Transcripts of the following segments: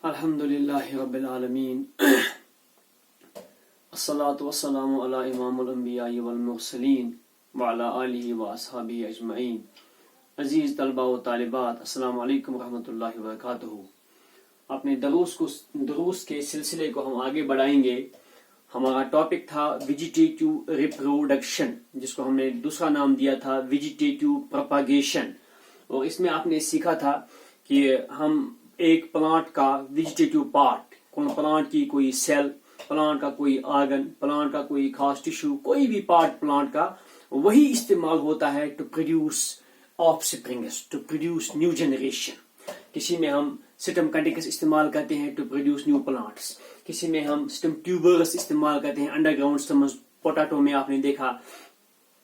الحمدللہ رب العالمین الصلاۃ والسلام علی امام الانبیاء والمرسلین وعلی آلہ واصحابہ اجمعین. عزیز طلبہ و طالبات، السلام علیکم ورحمۃ اللہ وبرکاتہ. اپنے دروس کے سلسلے کو ہم آگے بڑھائیں گے. ہمارا ٹاپک تھا ویجیٹیٹو ریپروڈکشن، جس کو ہم نے دوسرا نام دیا تھا ویجیٹیٹو پروپاگیشن. اور اس میں آپ نے سیکھا تھا کہ ہم ایک پلانٹ کا ویجیٹیٹو پارٹ، پلانٹ کی کوئی سیل، پلانٹ کا کوئی آرگن، پلانٹ کا کوئی خاص ٹیشو، کوئی بھی پارٹ پلانٹ کا، وہی استعمال ہوتا ہے to produce offsprings, to produce new generation. کسی میں ہم سٹم کنڈیکس استعمال کرتے ہیں ٹو پروڈیوس نیو پلانٹس، کسی میں ہم سٹم ٹیوبرس استعمال کرتے ہیں، انڈر گراؤنڈ سٹمز. پوٹیٹو میں آپ نے دیکھا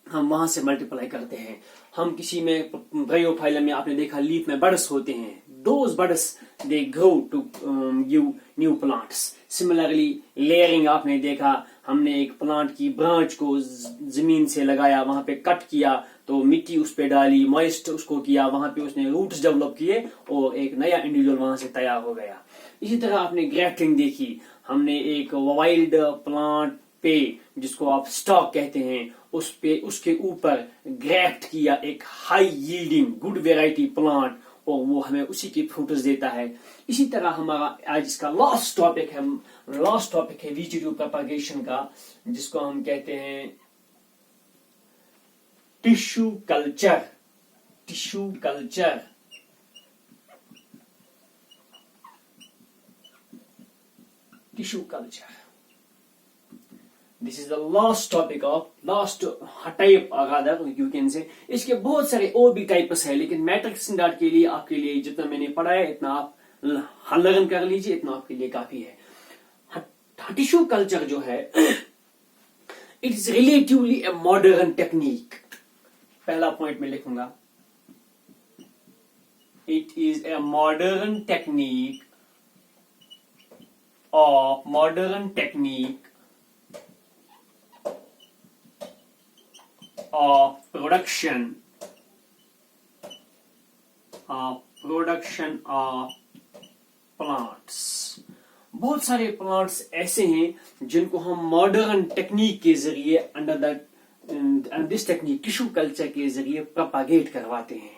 ہم وہاں سے ملٹیپلائی کرتے ہیں. ہم کسی میں برائیوفائلم میں آپ نے دیکھا لیف میں بڈس ہوتے ہیں. Those buds they grow to give new plants. Similarly, layering آپ نے دیکھا، ہم نے ایک پلانٹ کی برانچ کو زمین سے لگایا، وہاں پہ کٹ کیا تو مٹی اس پہ ڈالی، موئسٹ اس کو کیا، وہاں پہ اس نے روٹس ڈیولپ کیے اور ایک نیا انڈیویجول وہاں سے تیار ہو گیا. اسی طرح آپ نے گرافٹنگ دیکھی، ہم نے ایک وائلڈ پلانٹ پہ جس کو آپ سٹاک کہتے ہیں اس کے اوپر گرافٹ کیا ایک ہائی ییلڈنگ گڈ ویرائٹی پلانٹ، اور وہ ہمیں اسی کی فروٹس دیتا ہے. اسی طرح ہمارا آج اس کا لاسٹ ٹاپک ہے ویجیٹیٹو پروپاگیشن کا، جس کو ہم کہتے ہیں tissue culture. Tissue culture tissue culture This is the last topic of last type rather you can say. اس کے بہت سارے اور بھی ٹائپس ہیں، لیکن میٹرک اسٹینڈرڈ کے لیے آپ کے لیے جتنا میں نے پڑھا ہے اتنا آپ لرن کر لیجیے، اتنا آپ کے لیے کافی ہے. ٹیشو کلچر جو ہے it is relatively a modern technique. پہلا پوائنٹ میں لکھوں گا it is a modern technique of production of plants. بہت سارے پلانٹس ایسے ہیں جن کو ہم ماڈرن ٹیکنیک کے ذریعے دس ٹیکنیک ٹیشو کلچر کے ذریعے پروپاگیٹ کرواتے ہیں.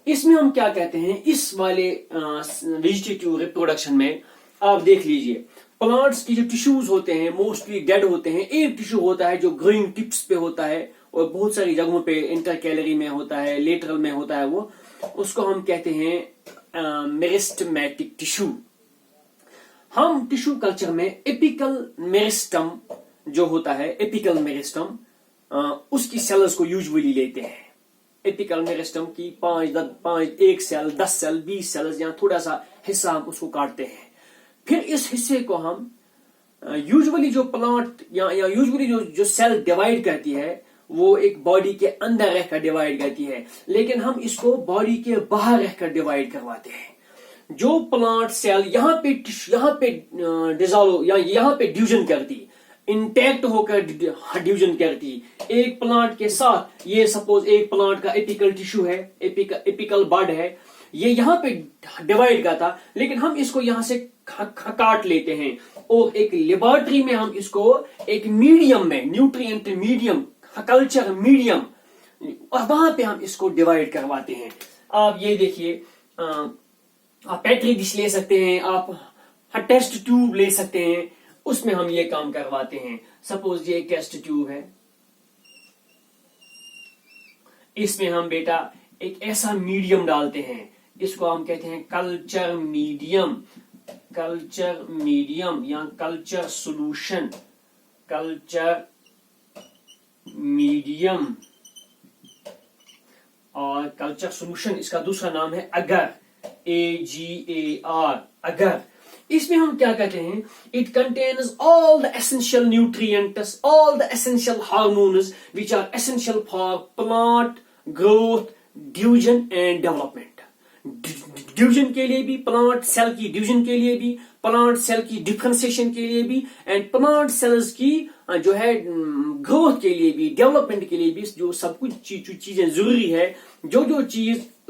اس میں ہم کیا کہتے ہیں، اس والے ویجیٹیٹو ریپروڈکشن میں آپ دیکھ لیجئے پلانٹس کی جو ٹیشوز ہوتے ہیں موسٹلی ڈیڈ ہوتے ہیں. ایک ٹیشو ہوتا ہے جو گروئنگ ٹپس پہ ہوتا ہے اور بہت ساری جگہوں پہ انٹرکیلری میں ہوتا ہے، لیٹرل میں ہوتا ہے، وہ اس کو ہم کہتے ہیں میرسٹمیٹک ٹیشو. ہم ٹیشو کلچر میں ایپیکل میرسٹم جو ہوتا ہے، ایپیکل میرسٹم اس کی سیلز کو یوزولی لیتے ہیں. ایپیکل میرسٹم کی 1 سیل 10 سیل 20 سیلز یا تھوڑا سا حصہ ہم اس کو کاٹتے ہیں. پھر اس حصے کو ہم یوزولی جو پلانٹ یا یوزولی جو سیل ڈیوائڈ کرتی ہے وہ ایک باڈی کے اندر رہ کر ڈیوائڈ کرتی ہے، لیکن ہم اس کو باڈی کے باہر رہ کر ڈیوائڈ کرواتے ہیں. جو پلانٹ سیل یہاں پہ ڈیزالو یا یہاں پہ ڈیوژن کرتی، انٹیکٹ ہو کر ڈیوژن کرتی ایک پلانٹ کے ساتھ، یہ سپوز ایک پلانٹ کا ایپیکل ٹیشو ہے، ایپیکل بڈ ہے، یہ یہاں پہ ڈیوائڈ کرتا، لیکن ہم اس کو یہاں سے کاٹ لیتے ہیں اور ایک لیبارٹری میں ہم اس کو ایک میڈیم میں نیوٹرینٹ میڈیم کلچر میڈیم اور وہاں پہ ہم اس کو ڈیوائڈ کرواتے ہیں. آپ یہ دیکھیے، آپ پیٹری ڈش لے سکتے ہیں، آپ ٹیسٹ ٹیوب لے سکتے ہیں، اس میں ہم یہ کام کرواتے ہیں. سپوز یہ ایک ٹیسٹ ٹیوب ہے، اس میں ہم بیٹا ایک ایسا میڈیم ڈالتے ہیں، اس کو ہم کہتے ہیں کلچر میڈیم یا کلچر سولوشن. کلچر میڈیم اور کلچر سولوشن اس کا دوسرا نام ہے اگر، AGAR اگر. اس میں ہم کیا کہتے ہیں، it contains all the essential nutrients, all the essential hormones which are essential for plant growth, diffusion and development. Division کے لیے بھی، پلانٹ سیل کی ڈیوژن کے لیے بھی، پلانٹ سیل کی ڈفرینسیشن کے لیے بھی، اینڈ پلانٹ سیلز کی جو ہے گروتھ کے لیے بھی، ڈیولپمنٹ کے لیے بھی، جو سب کچھ چیزیں ضروری ہے، جو چیز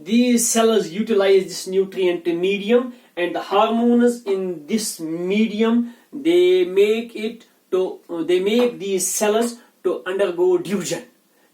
these cells utilize this nutrient medium and the hormones in this medium they make these cells to undergo diffusion।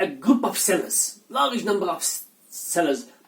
A group of cells, large number of cells,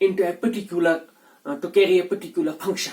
into a particular to carry a particular function।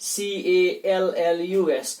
CALLUS।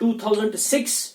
2006,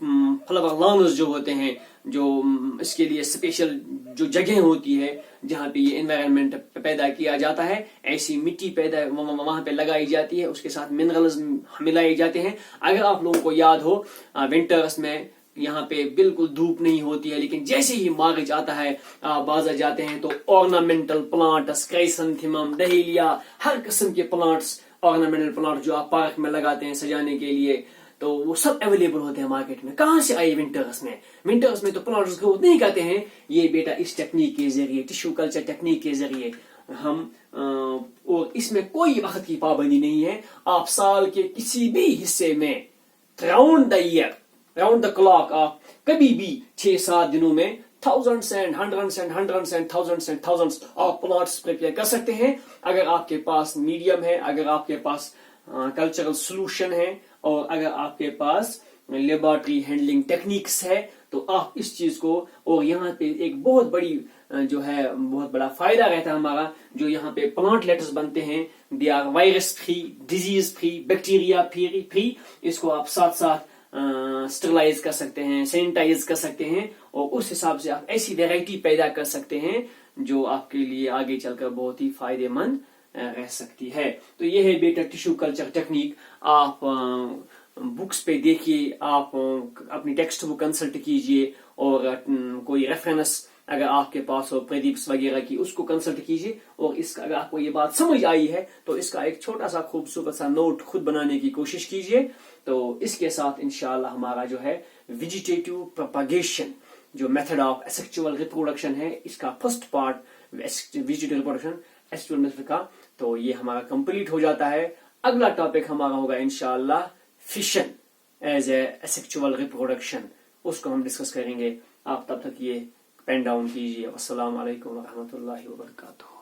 flower lawns جو ہوتے ہیں، جو اس کے لیے special جو جگہ ہوتی ہے جہاں پہ یہ انوائرمنٹ پیدا کیا جاتا ہے، ایسی مٹی پیدا وہاں پہ لگائی جاتی ہے، اس کے ساتھ منرلز ملائے جاتے ہیں. اگر آپ لوگوں کو یاد ہو ونٹرس میں یہاں پہ بالکل دھوپ نہیں ہوتی ہے، لیکن جیسے ہی مارچ آتا ہے آپ بازار جاتے ہیں تو ornamental plants، کرائسنتھیمم، ڈہیلیا، ہر قسم کے پلانٹس، ornamental پلانٹ جو آپ پارک میں لگاتے ہیں سجانے کے لیے، تو وہ سب اویلیبل ہوتے ہیں مارکیٹ میں. کہاں سے آئی ونٹرس میں؟ ونٹرس میں تو پلانٹس گروتھ نہیں کرتے ہیں. یہ بیٹا اس ٹیکنیک کے ذریعے، ٹیشو کلچر ٹیکنیک کے ذریعے ہم اور اس میں کوئی وقت کی پابندی نہیں ہے. آپ سال کے کسی بھی حصے میں round the year, round the clock, آپ کبھی بھی 6-7 دنوں میں thousands and hundreds and hundreds and thousands and thousands آپ پلانٹس پریپیئر کر سکتے ہیں. اگر آپ کے پاس میڈیم ہے، اگر آپ کے پاس کلچرل سولوشن ہے، اور اگر آپ کے پاس لیبارٹری ہینڈلنگ ٹیکنیکس ہے، تو آپ اس چیز کو، اور یہاں پہ ایک بہت بڑی جو ہے بہت بڑا فائدہ رہتا ہے ہمارا، جو یہاں پہ پلانٹ لیٹرز بنتے ہیں، they are virus free, disease free, bacteria free. اس کو آپ ساتھ ساتھ اسٹرلائز کر سکتے ہیں، سینیٹائز کر سکتے ہیں، اور اس حساب سے آپ ایسی ویرائٹی پیدا کر سکتے ہیں جو آپ کے لیے آگے چل کر بہت ہی فائدے مند رہ سکتی ہے. تو یہ ہے بیٹا ٹیشو کلچر ٹیکنیک. آپ بکس پہ دیکھیے، آپ اپنی ٹیکسٹ بک کنسلٹ کیجئے، اور کوئی ریفرنس اگر آپ کے پاس ہو پردیپس وغیرہ کی، اس کو کنسلٹ کیجئے. اور اس کا اگر آپ کو یہ بات سمجھ آئی ہے تو اس کا ایک چھوٹا سا خوبصورت سا نوٹ خود بنانے کی کوشش کیجئے. تو اس کے ساتھ انشاءاللہ ہمارا جو ہے ویجیٹیٹو پروپاگیشن جو میتھڈ آف اسیکچوئل ریپروڈکشن ہے، اس کا فرسٹ پارٹ ویجیٹیٹو ریپروڈکشن ایسیکچوئل میتھڈ کا، تو یہ ہمارا کمپلیٹ ہو جاتا ہے. اگلا ٹاپک ہمارا ہوگا انشاءاللہ فشن ایز اے اسیکچوئل ریپروڈکشن، اس کو ہم ڈسکس کریں گے. آپ تب تک یہ پین ڈاؤن کیجیے. السلام علیکم ورحمۃ اللہ وبرکاتہ.